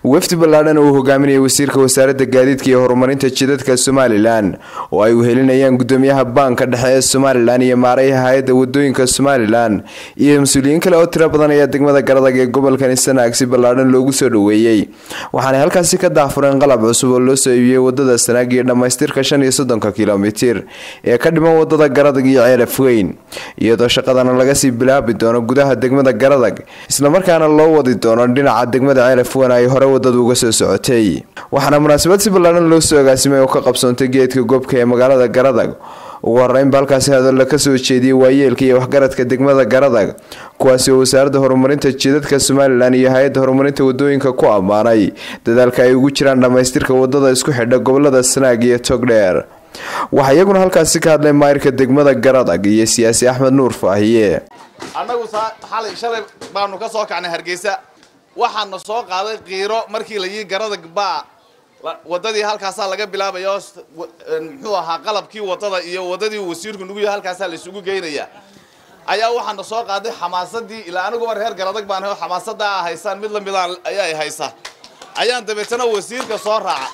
wafdi ballaaran oo hogaaminaya wasiirka wasaaradda gaadiidka iyo horumarinta jidadka Somaliland oo ay wehelinayaan gudoomiyaha banka dhexe ee Somaliland iyo maarayaha hay'adda wadooyinka Somaliland iyo mas'uuliyiin kale oo tiro badan ayaa degmada Garadag ee gobolka Sanaag si ballaaran loogu soo dhaweeyay waxaana halkaas ka daafureen qalab cusub oo loo soo iibiyay wadada Sanaag iyo dhamaystirka 35 kiiloomitir ee ka dhiman wadada Garadag iyo Ceelaf Weyn iyadoo shaqadana laga sii bilaabi doono gudaha degmada Garadag isla markaana loo wadi doono dhinaca degmada Ceelaf Weyn ay hore wadada uga soo socotay waxaana munaasabad si ballaaran loo soo agaasimay oo ka qabsoontay geedka goobka ee magaalada Garadag ugu horeyn balkaasi hadal ka soo jeediyay waayeelka iyo waxgaradka degmada Garadag kuwaas oo wasaaradda horumarinta jidadka Somaliland iyo hay'adda horumarinta wadooyinka ku amaanay dadaalka ay ugu jiraan dhamaystirka wadada isku xidha gobolada Sanaag iyo Togdheer waxa iyaguna halkaas ka hadlay maayirka degmada Garadag iyo siyaasi Axmed Nuur Faahiye anagu xalay shalay baanu ka soo kacnay Hargeysa waxaan soo qaaday qiiro markii la yiri Garadag baa wadadii halkaas laga bilaabayo muxuu ahaa qalabkii wadada iyo wadadii wasiirku nugu yahay halkaas la isugu geynaya ayaa waxaan soo qaaday xamaasadii ilaa anigu mar heer Garadag baan ahay xamaasada haysan mid la mid ah ayay haysa ayaan dabeetana wasiirka soo raaca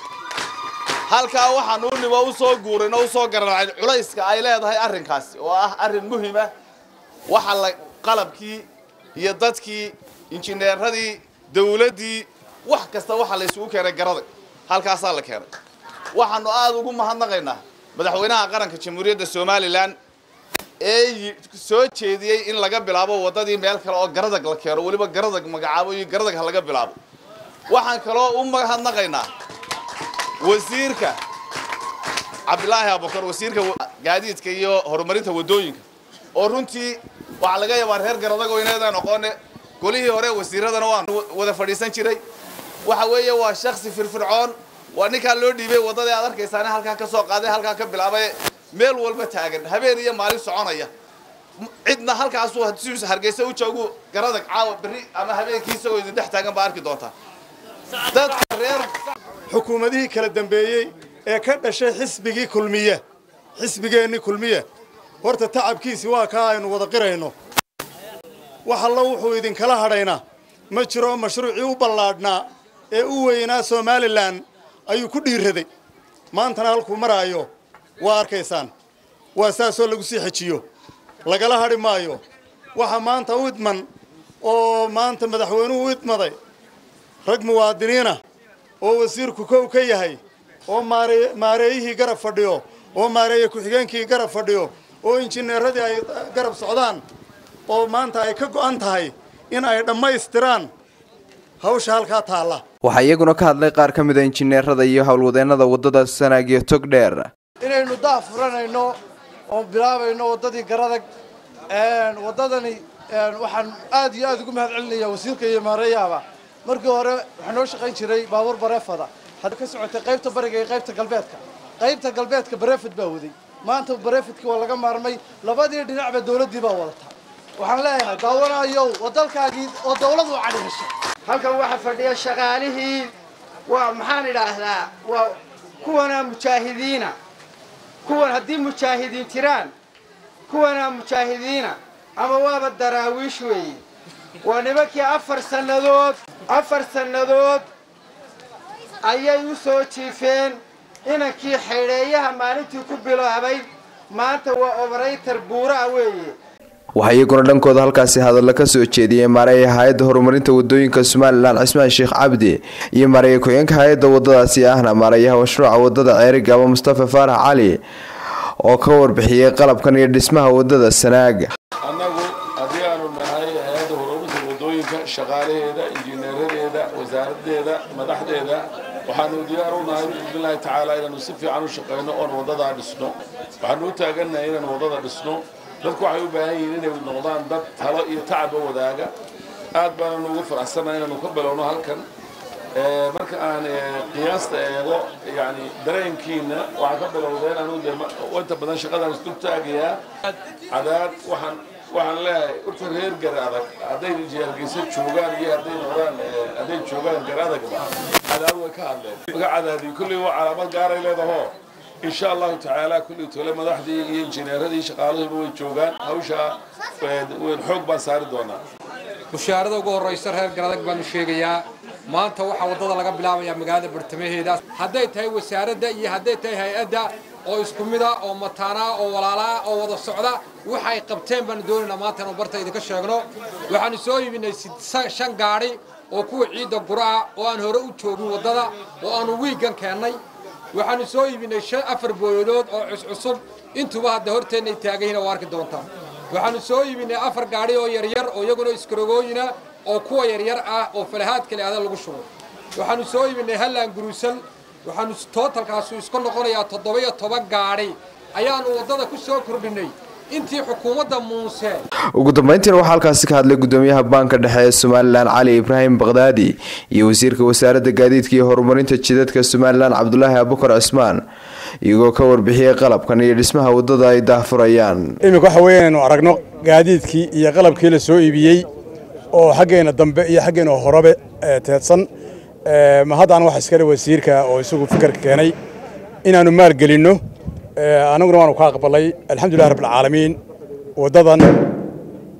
halka waxaan u nibo u soo guurino u soo garanay culayska ay leedahay arrinkaas oo ah arrin muhiim ah waxa la qalabkii iyo dadkii injineeradii dawladii wax kasta waxa la isugu keenay Garadag halkaas la keenay waxaanu aad ugu mahadnaqaynaa madaxweynaha qaranka Jamhuuriyadda Somaliland ee soo jeediyay in laga bilaabo wadadii meel kale oo Garadag la keeno waliba Garadag magacaabo iyo Garadag laga bilaabo waxaan kale oo u mahadnaqaynaa wasiirka Cabdilaahi Abubakar wasiirka gaadiidka iyo horumarinta wadooyinka oo runtii waxa laga yaabaa reer Garadag oo inay noqonay golihii hore wasiiradana waan wada fadhiisan jiray waxa weeye waa shakhsi firfircoon waa ninka loo dhiibay wadada aad arkaysaan halka ka soo qaaday halka ka bilaabay meel walba taagan habeen iyo maalin soconaya cidna halkaas uu Hargeysa u joogo Garadag caawa bari ama habeenkiisa oo dhex taagan baa arki doonta dad reer xukuumadihii kala dambeeyay ee ka dhashay xisbigeeni kulmiye horta tacabkiisi waa ka aynu wada qirayno waxa la wuxuu idin kala hadhayna ma jiro mashruuci u ballaadhnaa ee u weynaa Somaliland ayuu ku dhiiraday maantana halku maraayo waa arkaysaan waa saasoo lagu sii xajiyo lagala hadhi maayo waxa maanta u idman oo maanta madaxweynuhu u idmaday rag muwaadiniina oo wasiirku kow ka yahay oo maareeyihii garab fadhiyo oo maareeye ku-xigeenkii garab fadhiyo oo injineeradii ay garab socdaan oo maanta ay ka go'an tahay in ay dhamaystiraan hawsha halka taala waxa iyaguna ka hadlay qaar ka mid ah injineerada iyo hawlwadeennada wadada Sanaag iyo Togdheer inaynu daafuranayno oo bilaabayno wadadii Garadag wadadani waxaan aad iyo aad ugu mahadcelinayaa wasiirka iyo maareeyaha markii hore waxa noo shaqayn jiray baabuur bareefada hadda ka socotay qaybta bariga iyo qaybta galbeedka bareefad baa waday maanta bareefadkii waa laga maarmay labadii dhinacba dawladii baa wadata waxaan leeyahay daawanayo wadalkaagii oo dawladu cadhishay halkan waxa fadhiya shaqaalihii waa maxaan idhaahdaa waa kuwana mujaahidiina kuwan haddii mujaahidiin tiraan kuwana mujaahidiina ama waaba daraawiish weeye waa nimankii 4 sannadood ayay u soo jiifeen inankii xeereeyaha maalintii ku bilaabay maanta waa operator buura weeye waxa iyaguna dhankooda halkaasi hadal ka soo jeediyay maarayaha hay'adda horumarinta wadooyinka Somaliland Cismaan Sheekh Cabdi iyo maarayaha ku-xigeenka hay'adda wadadaasi ahna maarayaha mashruuca wadada Ceeriga ama Mustafa Faarax Cali oo ka warbixiyay qalabkan iyo dhismaha wadada Sanaag anagu hadii aanu nahay hay'adda horumarinta wadooyinka shaqaalaheeda injineeradeeda wasaaraddeeda madaxdeeda waxaanu diyaar u nahay billahi ta'ala inaan si fiican u shaqeyno oo wadada dhisno waxaanu taaganahay inaan wadada dhisno dadku waxay u baahan yihiin inay noqdaan dad talo iyo tacab wadaaga aad baan ugu faraxsanahay inaan ka bilowno halkan marka aan qiyaasta eego yani dareenkiina waxa ka bilowdeen aanu wada badan shaqadan isku taagaya cadaad waxaan leeyahay urta reer Garadag haday Hargeysa joogaan iyo haday joogaan Garadag cadaad way ka hadleen cadaadi kulli waa calaamad gaar ah leedahay إن شاء الله تعالى كل تولى مدحدي إنجنير هذه شغاله ويجوجان هوشة والحق بصار دونا mushaarada ugu horeysa reer Garadag baan sheegayaa maanta waxa wadada laga bilaabaya magaalada bartamaheeda haday tahay wasaaradda iyo haday tahay hay'adda oo isku mid ah oo mataana oo walaala oo wada socda waxay qabteen baan doonayna maanta inaan barta idinka sheegno waxaan soo iibinay 5 gaari oo kuwa ciida guraa oo aan hore u joogin wadada oo aan wiigan keenay waxaan soo iibinay 4 booyadood oo cusub intuba hadda horteena ay taagayna waarki doontaa waxaan soo iibinay 4 gaari oo yar oo iyaguna iskarogooyina oo kuwa yar ah oo falahaad kale aad lagu shubo waxaan soo iibinay halaan guruusal waxaan totalkaas isku noqonayaa 17 gaari ayaan wadada ku soo kordhinay intii xukuumadda Muuse ugu dambeyntii waxa halkaas ka hadlay gudoomiyaha banka dhexe ee Soomaaliland Cali Ibrahim Baghdadi iyo wasiirka wasaaradda gaadiidka iyo horumarinta jidadka Soomaaliland Cabdullaahi Abukar Ismaan iyagoo ka warbixiyay qalabkan iyo dhismaha wadada ay daahfurayaan imika waxa weeyaan aragno gaadiidkii iyo qalabkii la soo iibiyay oo xageena dambe iyo xageena horebe teedsan ma hadaan wax iska wasiirka oo isagu fikirka keenay inaanu maal gelino anaguna waanu ka aqbalay alxamdulillaah rabbil caalamiin wadadan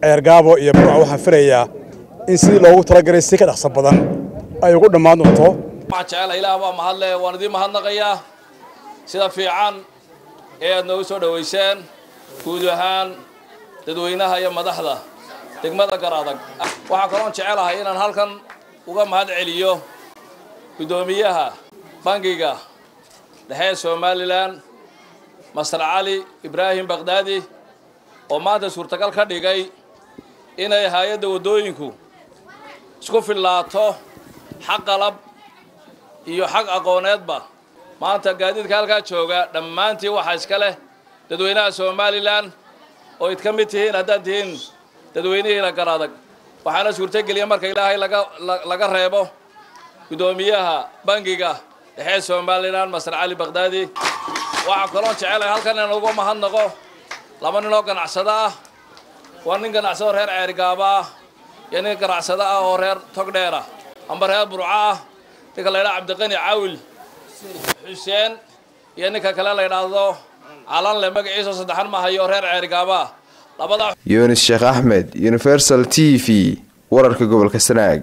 eergaabo iyo burco waxaan filayaa in si loogu talagalay si ka dhaqso badan ay ugu dhamaan doonto waxaan jecelahay ilaah baa mahadle waan idin mahadnaqayaa sida fiican ee aad noogu soo dhaweyseen guud ahaan dadweynaha iyo madaxda degmada Garadag waxaan kaloo jecelahay inaan halkan uga mahad celiyo gudoomiyaha bangiga dhexe Soomaaliland Masar Cali Ibrahim Baghdadi oo maanta suurtagal ka dhigay inay hay'adda wadooyinku isku filaato xaq qalab iyo xaq aqooneedba maanta gaadiidka halka jooga dhammaantii waxa iska leh dadweynaha Soomaaliland oo id ka mid tihiin haddaan tihiin dadweynaha Garadag waxaana suurtageliyay marka Ilaahay laga reebo gudoomiyaha bangiga dhexe Soomaaliland Masar Cali Baghdadi waxaan kaloo jecelahay halkan inaan uga mahadnaqo laba nin oo ganacsada ah waa nin ganacsado reer Ceerigaaba iyo nin ganacsado ah oo reer Togdheera amba reer Burco ah ninka la yiraahdo Cabdiqani Caawil Xuseen iyo ninka kale la yiraahdo Calan le magaciisa saddexan ma hayo reer Ceerigaaba labada Yunus Sheekh Ahmed Universal TV wararka gobolka Sanaag